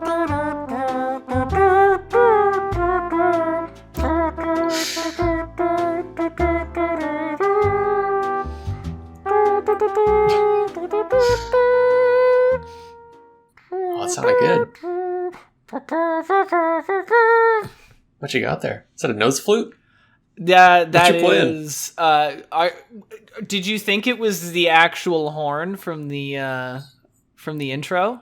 Oh, it sounded good. What you got there? Is that a nose flute? Yeah, that is. Did you think it was the actual horn from the intro?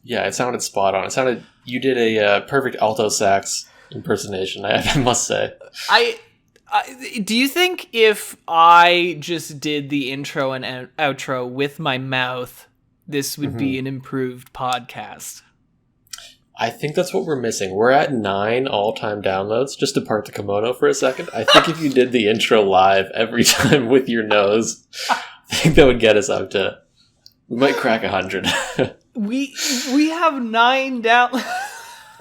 Yeah, it sounded spot on. It sounded you did a perfect alto sax impersonation. I must say. Do you think if I just did the intro and outro with my mouth, this would be an improved podcast? I think that's what we're missing. We're at 9 all-time downloads. Just to part the kimono for a second, I think if you did the intro live every time with your nose, I think that would get us up to... We might crack 100. We have 9 down...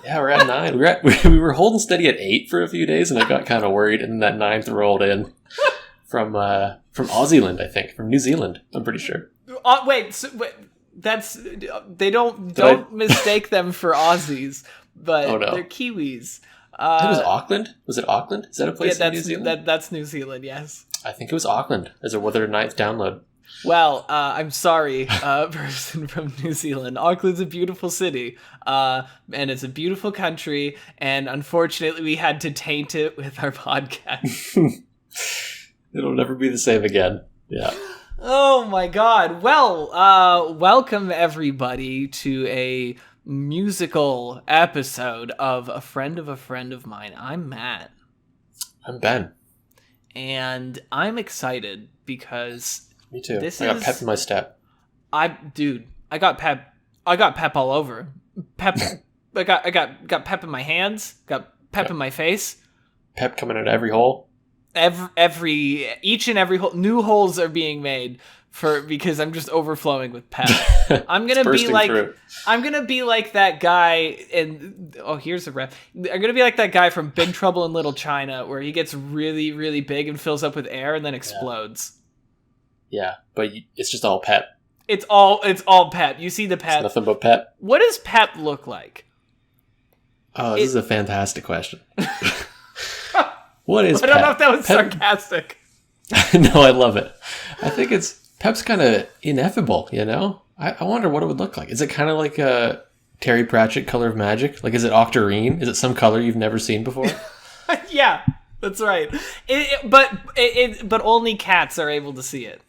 Yeah, we're at 9. We were holding steady at 8 for a few days, and I got kind of worried, and that 9th rolled in from Aussieland, I think. From New Zealand, I'm pretty sure. Wait. That's they don't mistake them for Aussies, but they're Kiwis. It was Auckland. Was it Auckland? Is that a place in New Zealand? That's New Zealand. Yes. I think it was Auckland as their 9th download. Well, I'm sorry, person from New Zealand. Auckland's a beautiful city, and it's a beautiful country, and unfortunately, we had to taint it with our podcast. It'll never be the same again. Yeah. Oh my god. Well, welcome everybody to a musical episode of A Friend of Mine. I'm Matt. I'm Ben. And I'm excited because... Me too. I got pep in my step. I got pep. I got pep all over. Pep. I got pep in my hands. Got pep in my face. Pep coming out of every hole. Each and every hole, new holes are being made because I'm just overflowing with pep. I'm gonna be like that guy here's a ref. I'm gonna be like that guy from Big Trouble in Little China where he gets really, really big and fills up with air and then explodes. Yeah, but it's just all pep. It's all pep. You see the pep. It's nothing but pep. What does pep look like? Oh, this is a fantastic question. What is pep? I don't know if that was sarcastic. No, I love it. I think pep's kind of ineffable, you know? I wonder what it would look like. Is it kind of like a Terry Pratchett Color of Magic? Like, is it octarine? Is it some color you've never seen before? Yeah, that's right. But only cats are able to see it.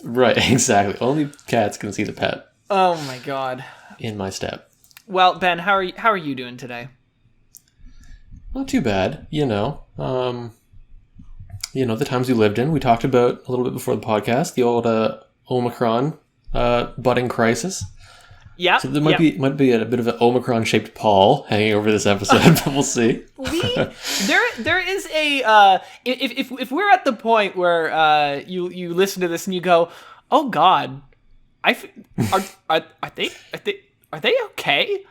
Right, exactly. Only cats can see the pep. Oh my god. In my step. Well, Ben, how are you doing today? Not too bad, you know. The times we lived in. We talked about a little bit before the podcast, the old Omicron budding crisis. Yeah. So there might be a bit of an Omicron-shaped pall hanging over this episode, but we'll see. There is a if we're at the point where you listen to this and you go, oh God, are they okay?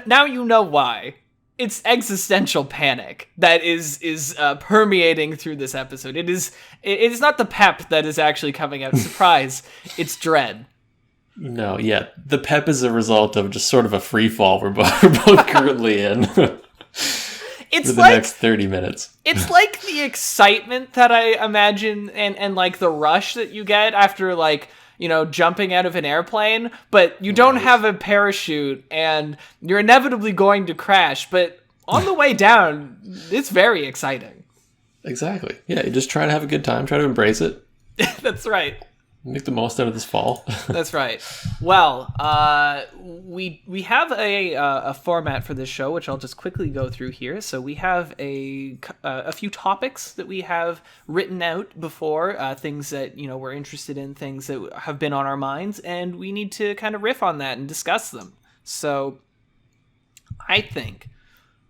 Now you know why. It's existential panic that is permeating through this episode. It is not the pep that is actually coming out. Surprise! It's dread. No, yeah, the pep is a result of just sort of a free fall we're both currently in. It's for the next 30 minutes. It's like the excitement that I imagine and like the rush that you get after jumping out of an airplane, but you don't have a parachute and you're inevitably going to crash, but on the way down, it's very exciting. Exactly. Yeah, you just try to have a good time, try to embrace it. That's right. Make the most out of this fall. That's right. Well, we have a format for this show, which I'll just quickly go through here. So we have a few topics that we have written out before, things that we're interested in, things that have been on our minds, and we need to kind of riff on that and discuss them. So I think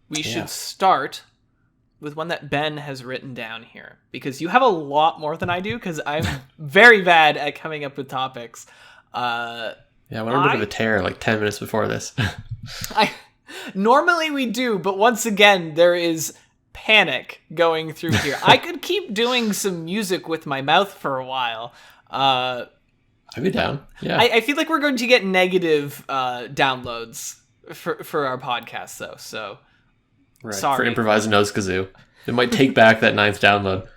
we should start with one that Ben has written down here, because you have a lot more than I do, because I'm very bad at coming up with topics. Yeah, I went on a bit of a tear like 10 minutes before this. Normally we do, but once again, there is panic going through here. I could keep doing some music with my mouth for a while. I'd be down. Yeah. I feel like we're going to get negative downloads for our podcast, though. So, Right. sorry. For improvised nose kazoo. It might take back that 9th download.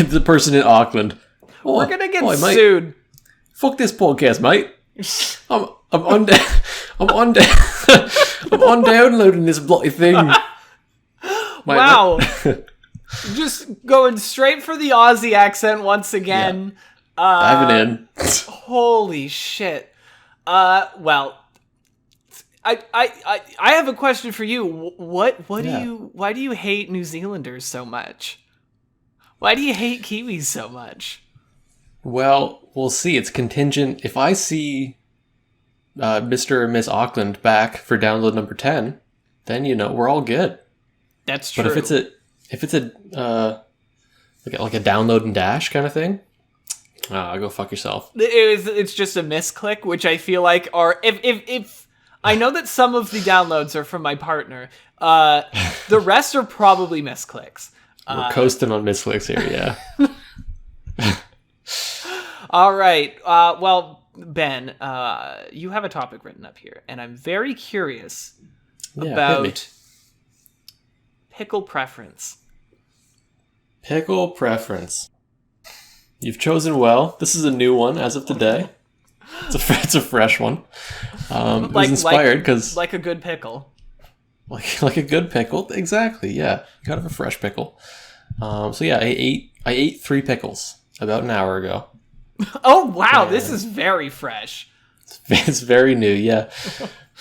The person in Auckland. We're going to get sued. Fuck this podcast, mate. I'm downloading this bloody thing. Wow. Just going straight for the Aussie accent once again. Yeah. Diving in. Holy shit. Well, I have a question for you. Why do you hate New Zealanders so much? Why do you hate Kiwis so much? Well, we'll see. It's contingent. If I see Mr. and Miss Auckland back for download number 10, then we're all good. That's true. But if it's a like a download and dash kind of thing, go fuck yourself. It's just a misclick, which I feel like are if I know that some of the downloads are from my partner, the rest are probably misclicks. We're coasting on misclicks here, yeah. All right. Well, Ben, you have a topic written up here, and I'm very curious about pickle preference. Pickle preference. You've chosen well. This is a new one as of today. It's a fresh one. It was inspired because like a good pickle. Like a good pickle, exactly. Yeah, you gotta have a fresh pickle. So yeah, I ate 3 pickles about an hour ago. Oh wow, this is very fresh. It's very new, yeah.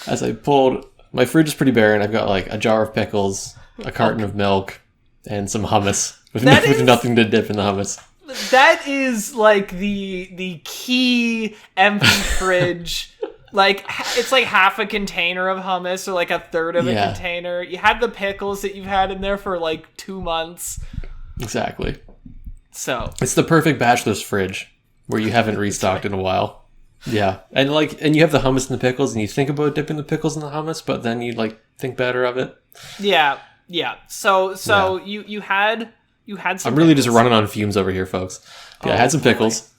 As I pulled, my fridge is pretty barren. I've got like a jar of pickles, a carton of milk, and some hummus with nothing to dip in the hummus. That is like the key empty fridge. Like it's like half a container of hummus or like a third of a container. You had the pickles that you've had in there for like 2 months. Exactly. So it's the perfect bachelor's fridge where you haven't restocked in a while. Yeah. And you have the hummus and the pickles and you think about dipping the pickles in the hummus, but then you think better of it. Yeah. Yeah. So you had some I'm really pickles. just running on fumes over here, folks. Yeah, I had some pickles.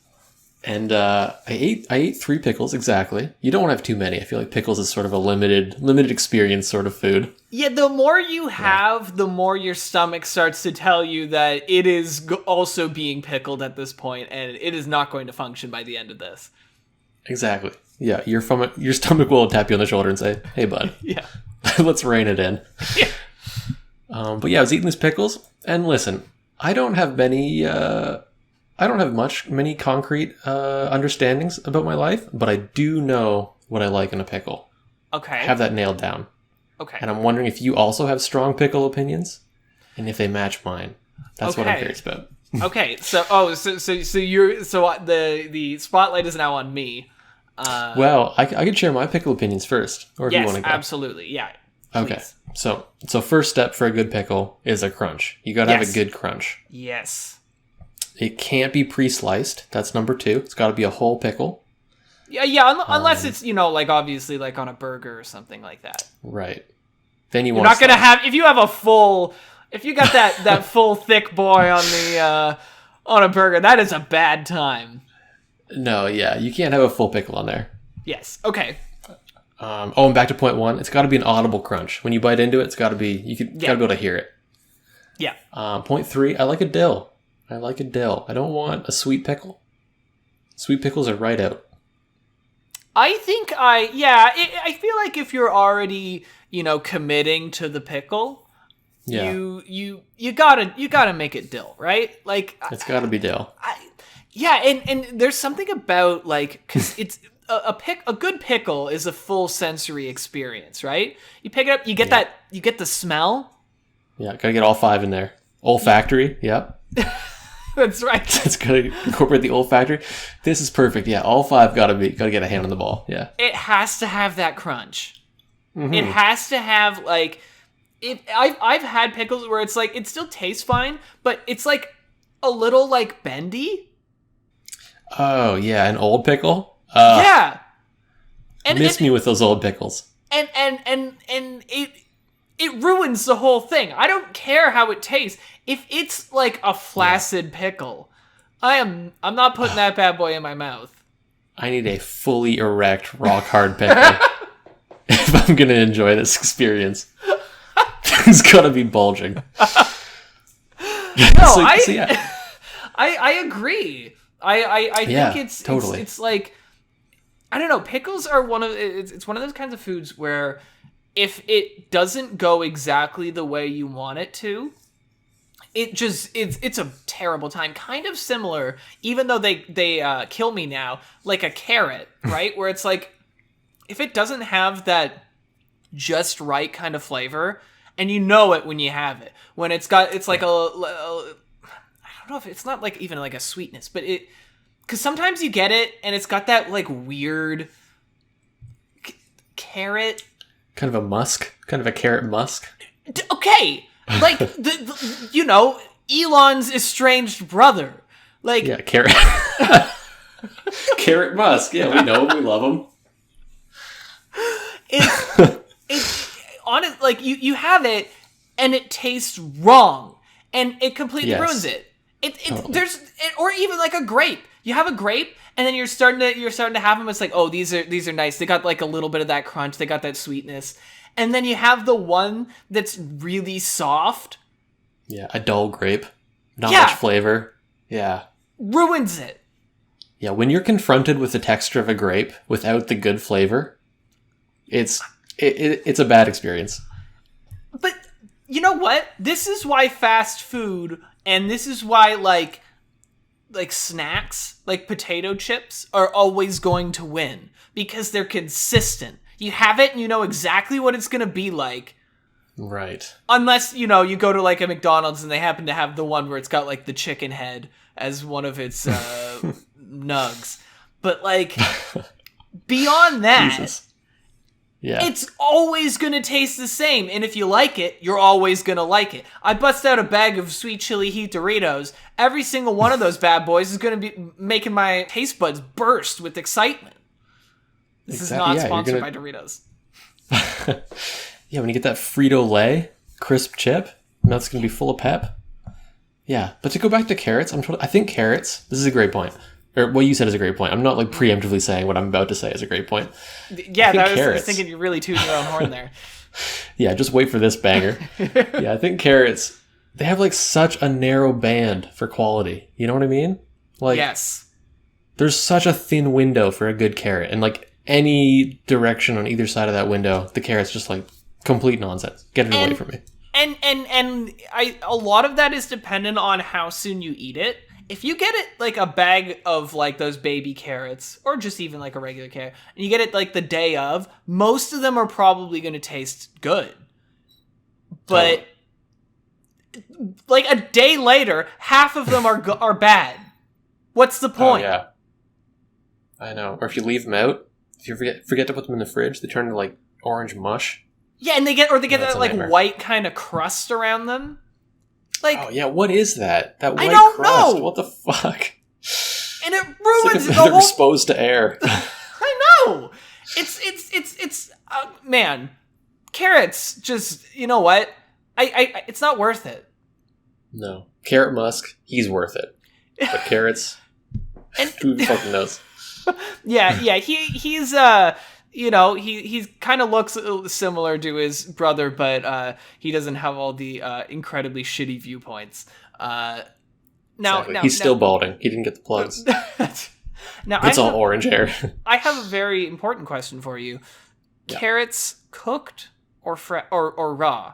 And I ate 3 pickles exactly. You don't want to have too many. I feel like pickles is sort of a limited experience sort of food. Yeah, the more you have, the more your stomach starts to tell you that it is also being pickled at this point, and it is not going to function by the end of this. Exactly. Yeah, your stomach will tap you on the shoulder and say, "Hey, bud, yeah, let's rein it in." Yeah. But yeah, I was eating these pickles, and listen, I don't have many concrete understandings about my life, but I do know what I like in a pickle. Okay. I have that nailed down. Okay. And I'm wondering if you also have strong pickle opinions, and if they match mine. That's what I'm curious about. Okay. So the spotlight is now on me. Well, I could share my pickle opinions first, or if you want to go. Absolutely. Yeah. Please. Okay. So first step for a good pickle is a crunch. You got to have a good crunch. Yes. It can't be pre-sliced. That's number 2. It's got to be a whole pickle. Yeah, unless it's, obviously like on a burger or something like that. Right. Then you're not going to have, if you got that full thick boy on a burger, that is a bad time. No, yeah, you can't have a full pickle on there. Yes. Okay. And back to point 1, it's got to be an audible crunch. When you bite into it, it's got to be, got to be able to hear it. Yeah. Point 3, I like a dill. I don't want a sweet pickle. Sweet pickles are right out. I think I feel like if you're already, committing to the pickle, you gotta make it dill, right? Like it's gotta be dill. And there's something about because it's a good pickle is a full sensory experience, right? You pick it up, you get the smell. Yeah, gotta get all 5 in there. Olfactory, yep. That's right. It's gonna incorporate the olfactory. This is perfect. Yeah, all 5 gotta get a hand on the ball. Yeah. It has to have that crunch. Mm-hmm. It has to have I've had pickles where it's it still tastes fine, but it's a little bendy. Oh yeah, an old pickle. Yeah. Miss me with those old pickles. And it ruins the whole thing. I don't care how it tastes. If it's a flaccid pickle, I'm not putting that bad boy in my mouth. I need a fully erect, rock hard pickle if I'm going to enjoy this experience. It's got to be bulging. No, so yeah. I agree. I think it's totally. It's like, I don't know. Pickles are it's one of those kinds of foods where if it doesn't go exactly the way you want it to, it's a terrible time. Kind of similar, even though they kill me now, like a carrot, right? Where it's like, if it doesn't have that just right kind of flavor, and you know it when you have it, when it's like I don't know if it's not like even like a sweetness, but because sometimes you get it and it's got that like weird carrot, kind of a musk, kind of a carrot musk. Okay. Like, Elon's estranged brother. Like, yeah, carrot. Carrot Musk. Yeah, we know him. We love him. It's honest. Like, you have it, and it tastes wrong, and it completely ruins it. Totally. Or even like a grape. You have a grape, and then you're starting to have them. It's like, oh, these are nice. They got like a little bit of that crunch. They got that sweetness. And then you have the one that's really soft. Yeah, a dull grape. Not much flavor. Yeah. Ruins it. Yeah, when you're confronted with the texture of a grape without the good flavor, it's a bad experience. But you know what? This is why fast food, and this is why like snacks, like potato chips, are always going to win. Because they're consistent. You have it and you know exactly what it's going to be like. Right. Unless, you go to like a McDonald's and they happen to have the one where it's got like the chicken head as one of its nugs. But like, beyond that, Jesus. Yeah, it's always going to taste the same. And if you like it, you're always going to like it. I bust out a bag of sweet chili heat Doritos. Every single one of those bad boys is going to be making my taste buds burst with excitement. This is not sponsored by Doritos. Yeah, when you get that Frito-Lay crisp chip, mouth's going to be full of pep. Yeah, but to go back to carrots, I think carrots, this is a great point. Or what you said is a great point. I'm not like preemptively saying what I'm about to say is a great point. Yeah, I was thinking you're really tooting your own horn there. Yeah, just wait for this banger. Yeah, I think carrots, they have like such a narrow band for quality. You know what I mean? Like, yes. There's such a thin window for a good carrot. And like, any direction on either side of that window, the carrot's just like complete nonsense. Get it away from me. And a lot of that is dependent on how soon you eat it. If you get it like a bag of like those baby carrots, or just even like a regular carrot, and you get it like the day of, most of them are probably going to taste good. But like a day later, half of them are bad. What's the point? Oh, yeah. I know. Or if you leave them out, if you forget to put them in the fridge, they turn into like orange mush. Yeah, and they get that like white kind of crust around them. Like, oh yeah, what is that? That white I don't crust. know. What the fuck? And it ruins the whole. They're exposed to air. I know. It's man, carrots. Just, you know what? I it's not worth it. No, Carrot Musk. He's worth it. But carrots. And who fucking knows? Yeah. He's he kind of looks similar to his brother, but he doesn't have all the incredibly shitty viewpoints. Now he's still balding. He didn't get the plugs. Now it's all orange hair. I have a very important question for you: carrots cooked or raw?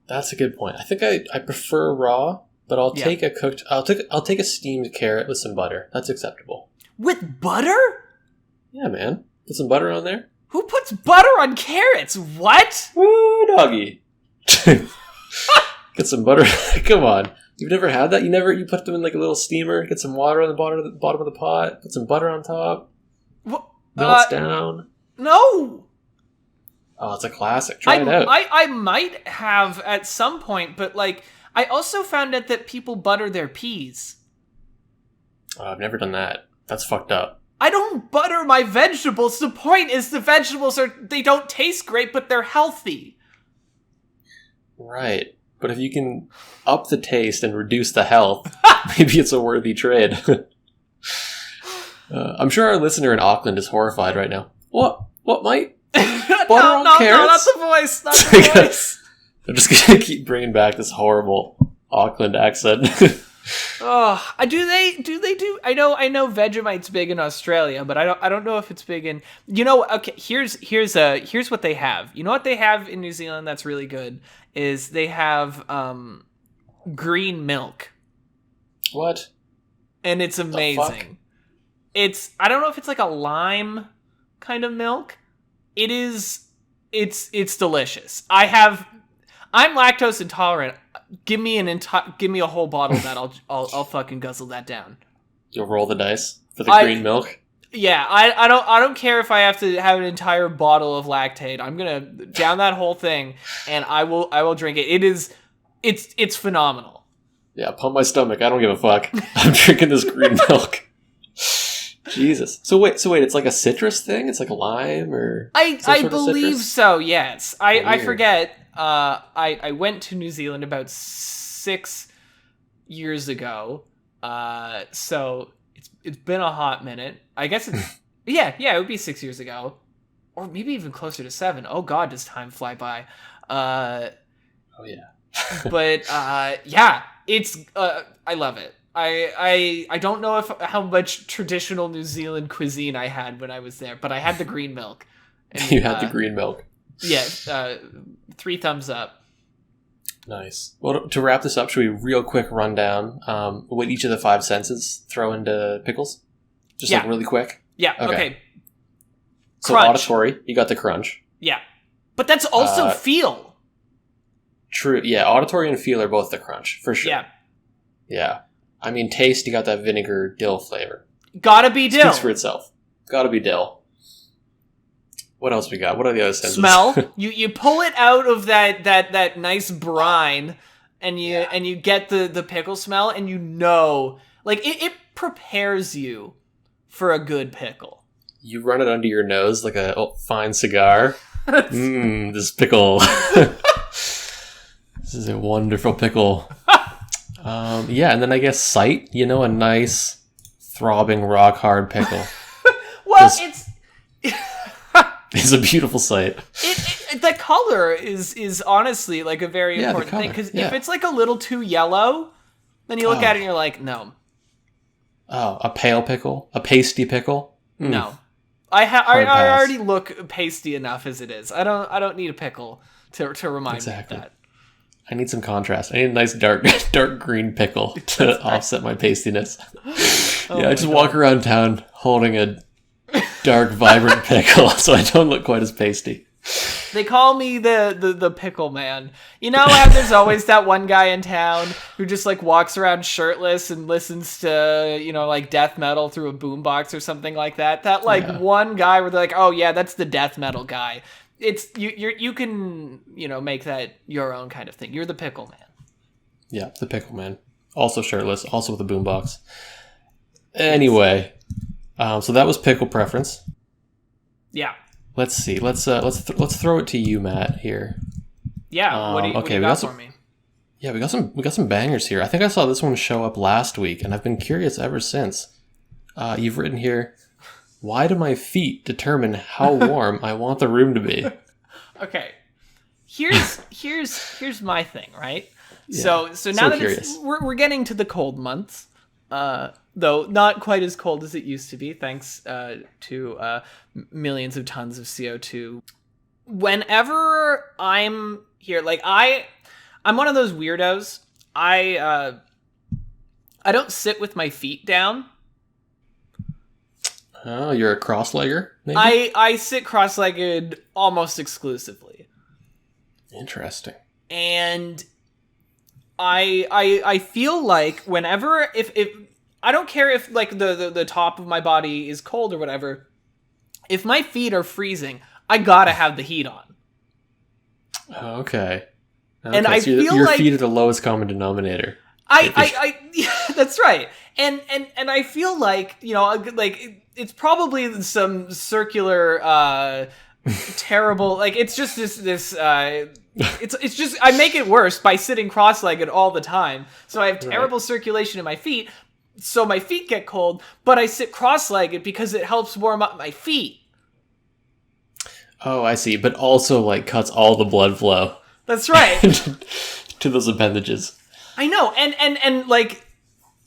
That's a good point. I think I prefer raw. But I'll take a cooked. I'll take a steamed carrot with some butter. That's acceptable. With butter? Yeah, man. Put some butter on there. Who puts butter on carrots? What? Woo, doggy. Get some butter. Come on. You've never had that? You put them in like a little steamer. Get some water on the bottom of the pot. Put some butter on top. Melts down. No. Oh, it's a classic. Try it out. I might have at some point, but like. I also found out that people butter their peas. Oh, I've never done that. That's fucked up. I don't butter my vegetables. The point is the vegetables they don't taste great, but they're healthy. Right. But if you can up the taste and reduce the health, maybe it's a worthy trade. I'm sure our listener in Auckland is horrified right now. What? What, mate? No, not the voice. Not the voice. I'm just gonna keep bringing back this horrible Auckland accent. Oh, do they do? I know Vegemite's big in Australia, but I don't know if it's big in. Okay, here's what they have. You know what they have in New Zealand that's really good is they have green milk. What? And it's amazing. I don't know if it's like a lime kind of milk. It's delicious. I'm lactose intolerant. Give me a whole bottle of that. I'll fucking guzzle that down. You'll roll the dice for the green milk? Yeah, I don't care if I have to have an entire bottle of lactate. I'm gonna down that whole thing, and I will drink it. It's phenomenal. Yeah, pump my stomach. I don't give a fuck. I'm drinking this green milk. Jesus. So wait, it's like a citrus thing? It's like a lime or I believe so, yes. I forget. I went to New Zealand about 6 years ago. So it's been a hot minute. I guess it's yeah, it would be 6 years ago. Or maybe even closer to 7. Oh god, does time fly by. Oh yeah. But yeah, it's I love it. I don't know how much traditional New Zealand cuisine I had when I was there, but I had the green milk. And, you had the green milk. Yeah, 3 thumbs up. Nice. Well, to wrap this up, should we real quick run down what each of the 5 senses throw into pickles? Just like really quick? Yeah, okay. So crunch. Auditory, you got the crunch. Yeah. But that's also feel. True. Yeah, auditory and feel are both the crunch, for sure. Yeah. Yeah. I mean, taste, you got that vinegar dill flavor. Gotta be dill. Speaks for itself. Gotta be dill. What else we got? What are the other senses? Smell. You pull it out of that nice brine, and you get the pickle smell, and like it prepares you for a good pickle. You run it under your nose like a fine cigar. This pickle. This is a wonderful pickle. Yeah, and then I guess sight. A nice, throbbing, rock hard pickle. Well, it's a beautiful sight. The color is honestly like a very important thing, because if it's like a little too yellow, then you look at it and you're like, no. Oh, a pale pickle, a pasty pickle. No, I already look pasty enough as it is. I don't need a pickle to remind me of that. I need some contrast. I need a nice dark green pickle to offset my pastiness. I just walk around town holding a dark, vibrant pickle, so I don't look quite as pasty. They call me the pickle man. You know how there's always that one guy in town who just like walks around shirtless and listens to, like death metal through a boombox or something like that? That one guy where they're like, oh yeah, that's the death metal guy. It's you can make that your own kind of thing. You're the pickle man. Yeah, the pickle man. Also shirtless, also with a boombox. Anyway, so that was pickle preference. Yeah. Let's see. Let's throw it to you, Matt. Here. Yeah. What do you got for me? Yeah, we got some bangers here. I think I saw this one show up last week, and I've been curious ever since. You've written here, why do my feet determine how warm I want the room to be? Okay. Here's my thing, right? Yeah, so now that we're getting to the cold months, though not quite as cold as it used to be, thanks to millions of tons of CO2. Whenever I'm here, like I'm one of those weirdos. I don't sit with my feet down. Oh, you're a cross-legger, maybe? I sit cross-legged almost exclusively. Interesting. And I feel like whenever if I don't care if like the top of my body is cold or whatever, if my feet are freezing, I gotta have the heat on. Okay. And I feel your like feet are the lowest common denominator. That's right. And I feel like, like it's probably some circular terrible, like it's just this it's just I make it worse by sitting cross-legged all the time. So I have terrible circulation in my feet, so my feet get cold, but I sit cross-legged because it helps warm up my feet. Oh, I see. But also, like, cuts all the blood flow. That's right. To those appendages. I know. And like,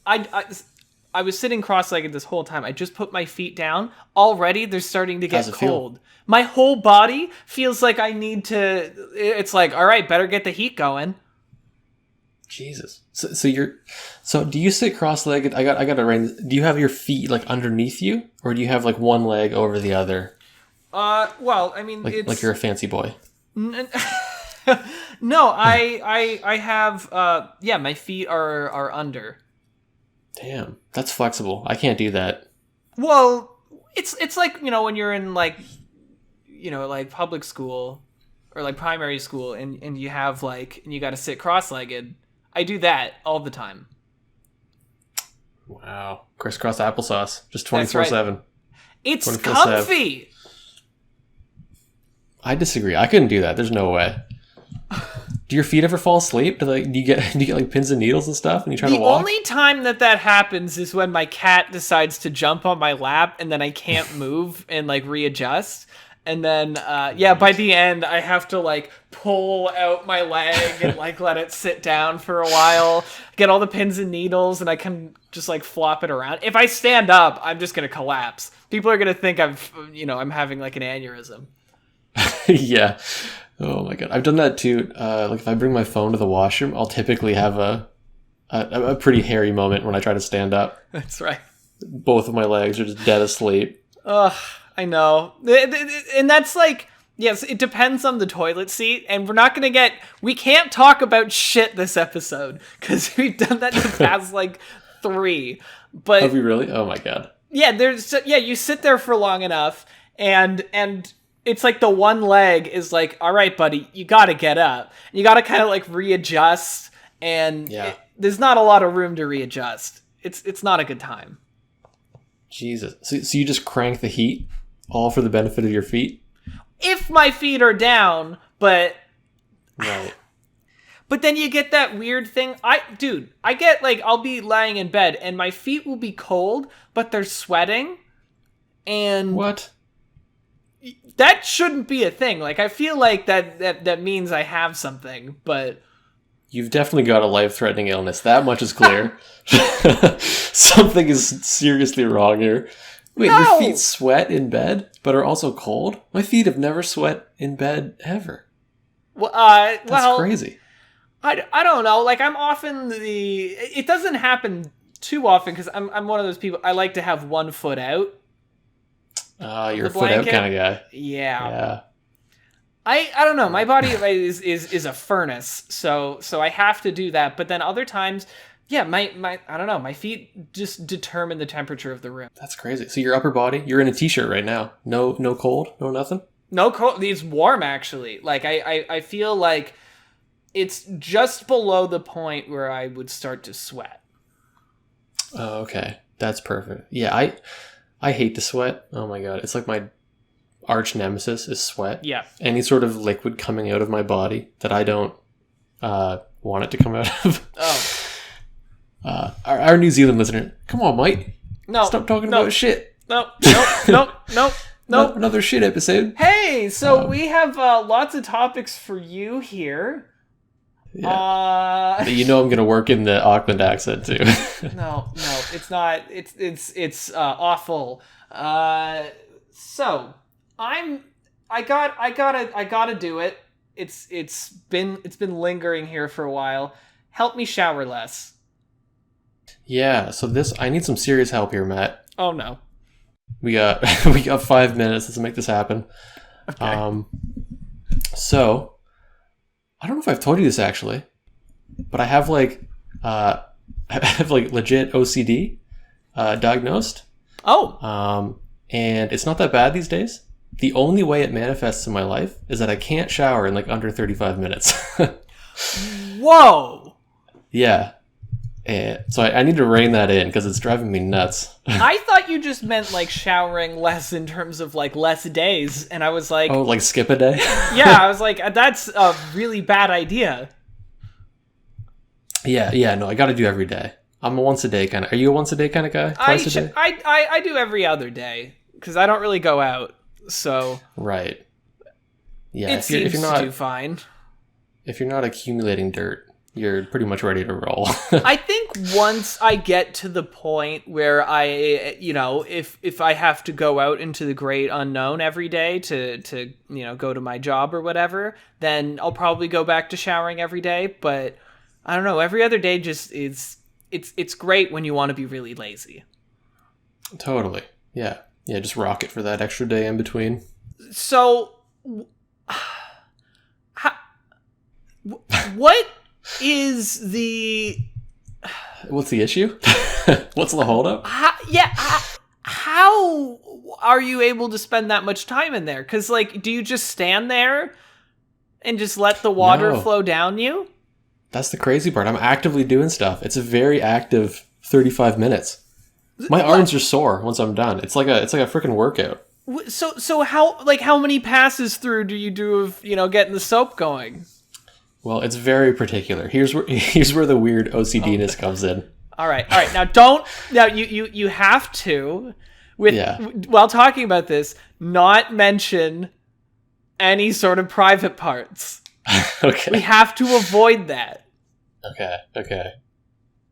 I was sitting cross-legged this whole time. I just put my feet down. Already, they're starting to get cold. My whole body feels like I need to... It's like, all right, better get the heat going. Jesus. So do you sit cross-legged? I got to rain. Do you have your feet like underneath you, or do you have like one leg over the other? Well, I mean, like you're a fancy boy. No, I have my feet are under. Damn, that's flexible. I can't do that. Well, it's like, when you're in like public school or like primary school and you have and you got to sit cross-legged. I do that all the time. Wow. Crisscross applesauce. Just 24/7. Right. It's 24/7. Comfy. I disagree. I couldn't do that. There's no way. Do your feet ever fall asleep? Do you get like pins and needles and stuff and you try to walk? The only time that happens is when my cat decides to jump on my lap and then I can't move and like readjust. And then, by the end, I have to, like, pull out my leg and, like, let it sit down for a while, get all the pins and needles, and I can just, like, flop it around. If I stand up, I'm just going to collapse. People are going to think I'm having, like, an aneurysm. Yeah. Oh, my God. I've done that, too. Like, if I bring my phone to the washroom, I'll typically have a pretty hairy moment when I try to stand up. That's right. Both of my legs are just dead asleep. Ugh. I know. And that's like, yes, it depends on the toilet seat. And we can't talk about shit this episode because we've done that in the past like 3. But have we really? Oh my God. Yeah, you sit there for long enough and it's like the one leg is like, all right, buddy, you got to get up. You got to kind of like readjust. And there's not a lot of room to readjust. It's not a good time. Jesus. So you just crank the heat? All for the benefit of your feet? If my feet are down, but... Right. But then you get that weird thing. I get, like, I'll be lying in bed, and my feet will be cold, but they're sweating, and... What? That shouldn't be a thing. Like, I feel like that means I have something, but... You've definitely got a life-threatening illness. That much is clear. Something is seriously wrong here. Wait, no! Your feet sweat in bed, but are also cold? My feet have never sweat in bed, ever. Well, That's crazy. I don't know. Like, I'm often it doesn't happen too often because I'm one of those people, I like to have one foot out. You're a foot out kind of guy. Yeah. I don't know. My body is a furnace, so I have to do that. But then other times, my I don't know. My feet just determine the temperature of the room. That's crazy. So your upper body, you're in a t-shirt right now. No cold, no nothing. No cold. It's warm actually. Like I feel like it's just below the point where I would start to sweat. Oh, okay, that's perfect. Yeah, I hate to sweat. Oh my God, it's like my arch nemesis is sweat. Yeah. Any sort of liquid coming out of my body that I don't want it to come out of. Oh. Our New Zealand listener, come on, Mike. No. Stop talking about shit. Nope. Another shit episode. Hey, so we have lots of topics for you here. Yeah. You know I'm gonna work in the Auckland accent too. No, it's not. It's awful. So I gotta do it. It's been lingering here for a while. Help me shower less. Yeah, so I need some serious help here, Matt. Oh no. We got 5 minutes. Let's make this happen. Okay. So I don't know if I've told you this actually, but I have like legit OCD diagnosed. Oh. And it's not that bad these days. The only way it manifests in my life is that I can't shower in like under 35 minutes. Whoa. Yeah. So I need to rein that in because it's driving me nuts. I thought you just meant like showering less in terms of like less days. And I was like... Oh, like skip a day? Yeah, I was like, that's a really bad idea. Yeah, no, I got to do every day. I'm a once a day kind of. Are you a once a day kind of guy? Twice a day? I do every other day because I don't really go out. So right. Yeah, it seems if you're not to do fine. If you're not accumulating dirt, you're pretty much ready to roll. I think once I get to the point where I, if I have to go out into the great unknown every day to go to my job or whatever, then I'll probably go back to showering every day. But I don't know, every other day just it's great when you want to be really lazy. Totally. Yeah. Yeah, just rock it for that extra day in between. So, what is the... What's the issue? What's the holdup? How are you able to spend that much time in there? Because, do you just stand there and just let the water flow down you? That's the crazy part. I'm actively doing stuff. It's a very active 35 minutes. My arms are sore once I'm done. It's like a freaking workout. So how many passes through do you do of getting the soap going? Well, it's very particular. Here's where the weird OCD-ness comes in. All right. Now you have to while talking about this, not mention any sort of private parts. Okay. We have to avoid that. Okay.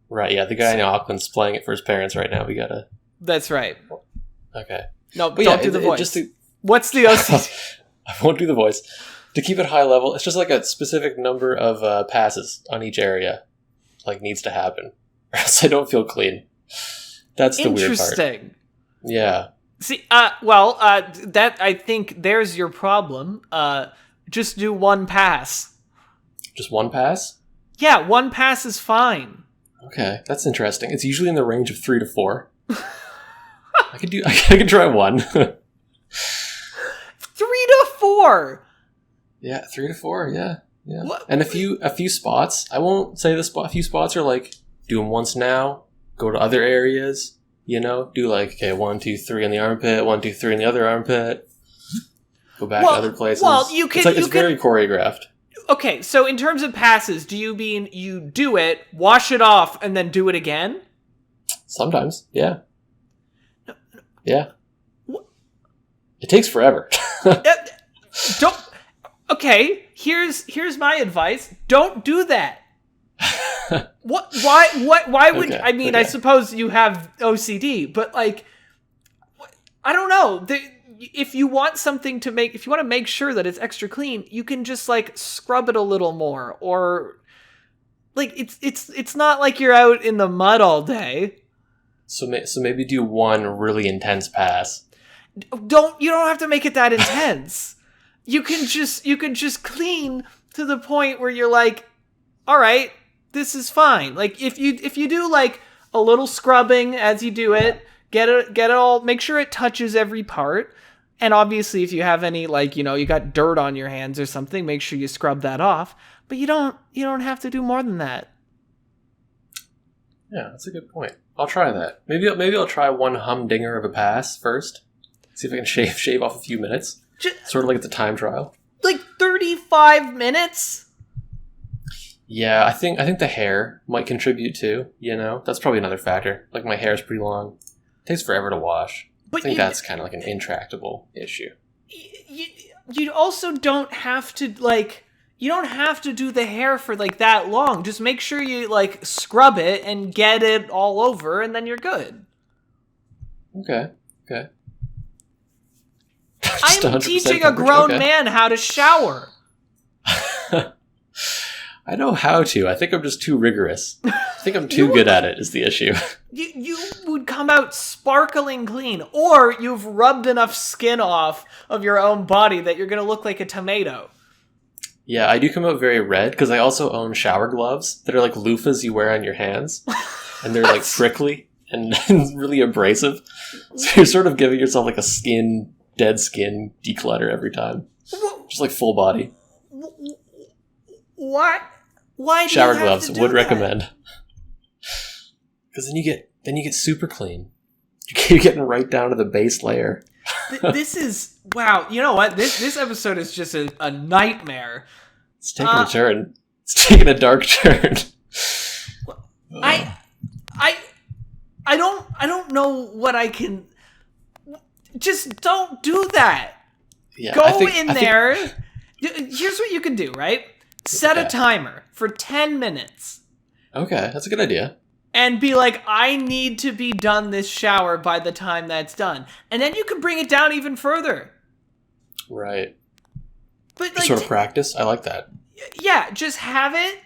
Right, yeah, the guy in Auckland's playing it for his parents right now. We gotta... That's right. Okay. No, but don't do the voice. What's the OCD? I won't do the voice. To keep it high level, it's just like a specific number of passes on each area needs to happen. Or else I don't feel clean. That's the weird part. Interesting. Yeah. See, that I think there's your problem. Just do one pass. Just one pass? Yeah, one pass is fine. Okay, that's interesting. It's usually in the range of 3 to 4. I could try one. 3 to 4. Yeah, 3 to 4. Yeah. What? And a few spots. I won't say the spot. A few spots are do them once now. Go to other areas. Do 1, 2, 3 in the armpit. 1, 2, 3 in the other armpit. Go back to other places. Well, you can. It's very choreographed. Okay, so in terms of passes, do you mean you do it, wash it off, and then do it again? Sometimes, yeah. No. Yeah. What? It takes forever. Don't. Okay, here's my advice. Don't do that. What? Why would? Okay, I mean, I suppose you have OCD, but I don't know. If you want to make sure that it's extra clean, you can just scrub it a little more, or it's not like you're out in the mud all day. So maybe do one really intense pass. You don't have to make it that intense. You can just clean to the point where you're all right, this is fine. If you do a little scrubbing as you do it, get it all, make sure it touches every part. And obviously, if you have any, you got dirt on your hands or something, make sure you scrub that off. But you don't have to do more than that. Yeah, that's a good point. I'll try that. Maybe I'll try one humdinger of a pass first. See if I can shave off a few minutes. Sort of like it's a time trial. 35 minutes? Yeah, I think the hair might contribute too. That's probably another factor. My hair is pretty long. It takes forever to wash. But I think that's kind of an intractable issue. You also don't have to you don't have to do the hair for that long. Just make sure you scrub it and get it all over, and then you're good. Okay. I'm teaching a grown man how to shower. I know how to. I think I'm just too rigorous. I think I'm too good at it is the issue. You would come out sparkling clean, or you've rubbed enough skin off of your own body that you're going to look like a tomato. Yeah, I do come out very red because I also own shower gloves that are like loofahs you wear on your hands. And they're prickly and really abrasive. So you're sort of giving yourself a dead skin declutter every time. Just full body. What? Why? Shower gloves would recommend. Because then you get super clean. You're getting right down to the base layer. This is wow. You know what? This episode is just a nightmare. It's taking a turn. It's taking a dark turn. I I don't know what I can. Just don't do that. Yeah, Go in there. Here's what you can do, right? Set a timer for 10 minutes. Okay, that's a good idea. And be like, I need to be done this shower by the time that's done. And then you can bring it down even further. Right. But like, sort of practice. I like that. Yeah, just have it.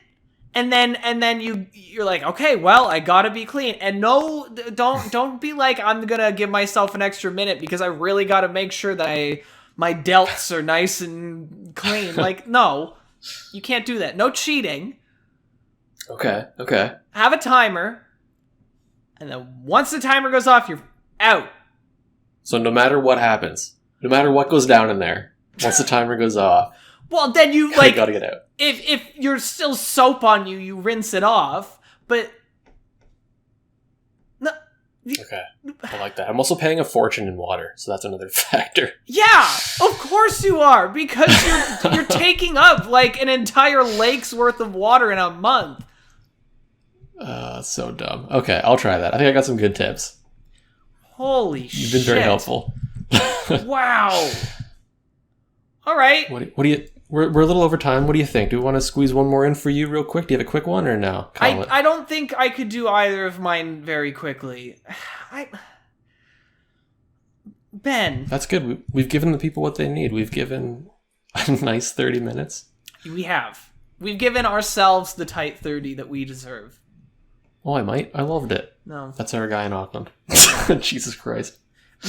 And then you're like, okay, well, I gotta be clean. And no, don't be like, I'm gonna give myself an extra minute because I really gotta make sure that my delts are nice and clean. Like, no, you can't do that. No cheating. Okay. Have a timer. And then once the timer goes off, you're out. So no matter what happens, no matter what goes down in there, once the timer goes off, well, then you like gotta get out. If you're still soap on you, you rinse it off. But no. Okay, I like that. I'm also paying a fortune in water, so that's another factor. Yeah, of course you are, because you're taking up like an entire lake's worth of water in a month. So dumb. Okay, I'll try that. I think I got some good tips. Holy shit! You've been very helpful. Wow. All right. What do you? We're a little over time. What do you think? Do we want to squeeze one more in for you real quick? Do you have a quick one or no? I don't think I could do either of mine very quickly. Ben. That's good. We've given the people what they need. We've given a nice 30 minutes. We have. We've given ourselves the tight 30 that we deserve. Oh, I loved it. No. That's our guy in Auckland. Jesus Christ.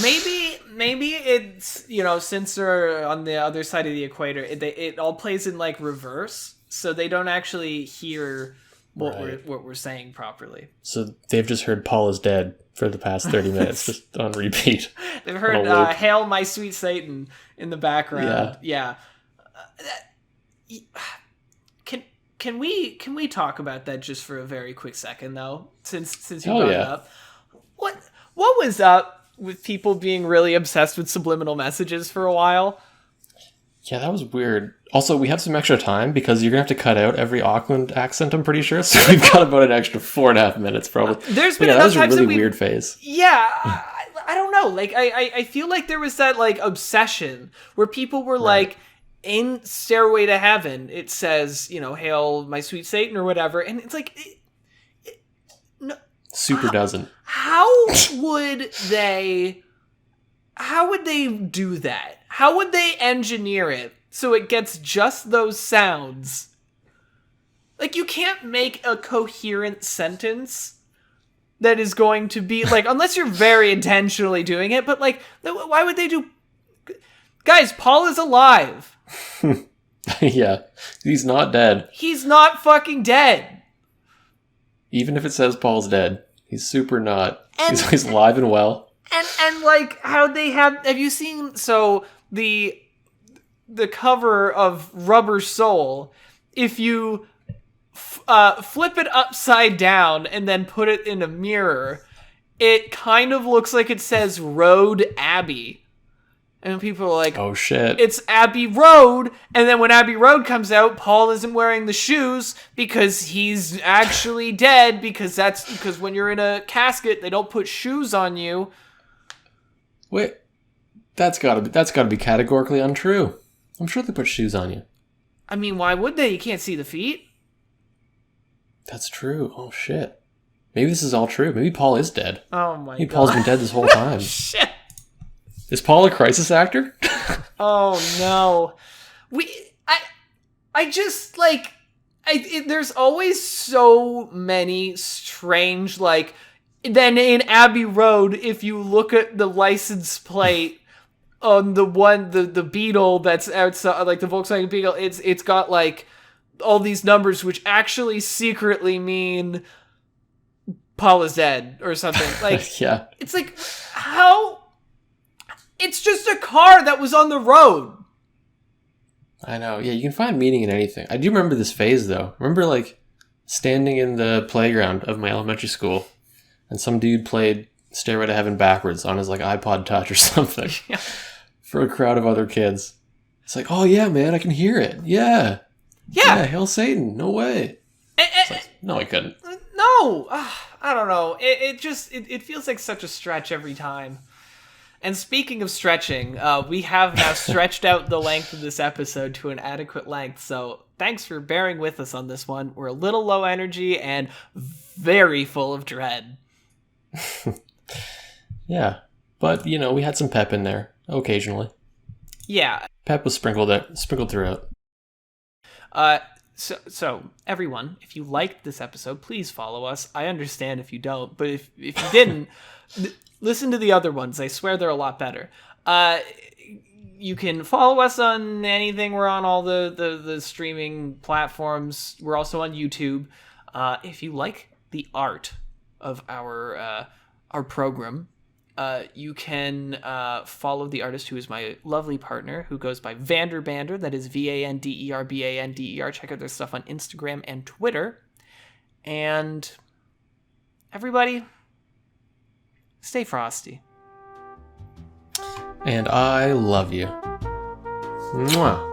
Maybe it's, since they're on the other side of the equator, it all plays in like reverse, so they don't actually hear what we're saying properly. So they've just heard Paul is dead for the past 30 minutes, just on repeat. They've heard "Hail My Sweet Satan" in the background. Yeah. Can we talk about that just for a very quick second though? Since you brought it up, what was up with people being really obsessed with subliminal messages for a while? Yeah, that was weird. Also, we have some extra time because you're gonna have to cut out every Auckland accent, I'm pretty sure. So we've got about an extra 4.5 minutes probably. There's been that was a times really weird phase. Yeah, I don't know. Like I feel like there was that like obsession where people were like, in Stairway to Heaven, it says, "Hail my sweet Satan" or whatever, and it's like, no, Super doesn't. How would they do that? How would they engineer it so it gets just those sounds? Like, you can't make a coherent sentence that is going to be like, unless you're very intentionally doing it, but like, why would they do? Guys, Paul is alive. Yeah, he's not dead. He's not fucking dead. Even if it says Paul's dead, he's super not. He's alive and well. And like how they have you seen the cover of Rubber Soul, if you flip it upside down and then put it in a mirror, it kind of looks like it says Road Abbey. And people are like, oh shit, it's Abbey Road. And then when Abbey Road comes out, Paul isn't wearing the shoes because he's actually dead, because when you're in a casket, they don't put shoes on you. Wait, that's gotta be categorically untrue. I'm sure they put shoes on you. I mean, why would they? You can't see the feet. That's true. Oh shit. Maybe this is all true. Maybe Paul is dead. Oh my god. Maybe Paul's been dead this whole time. Shit. Is Paul a crisis actor? Oh no. There's always so many strange, like, then in Abbey Road, if you look at the license plate on the Beetle that's outside, like the Volkswagen Beetle, it's got like all these numbers which actually secretly mean Paul is dead or something. Like, yeah. It's like, how? It's just a car that was on the road. I know. Yeah, you can find meaning in anything. I do remember this phase, though. I remember, like, standing in the playground of my elementary school, and some dude played Stairway to Heaven backwards on his, like, iPod Touch or something for a crowd of other kids. It's like, oh, yeah, man, I can hear it. Yeah. Yeah, hail Satan. No way. Like, no, I couldn't. No, No! I don't know. It feels like such a stretch every time. And speaking of stretching, we have now stretched out the length of this episode to an adequate length, so thanks for bearing with us on this one. We're a little low energy and very full of dread. Yeah, but, we had some pep in there, occasionally. Yeah. Pep was sprinkled throughout. So everyone, if you liked this episode, please follow us. I understand if you don't, but if you didn't, listen to the other ones. I swear they're a lot better. You can follow us on anything. We're on all the streaming platforms. We're also on YouTube. If you like the art of our program, you can follow the artist who is my lovely partner, who goes by Vanderbander. That is VanderBander. Check out their stuff on Instagram and Twitter. And everybody, stay frosty. And I love you. Mwah.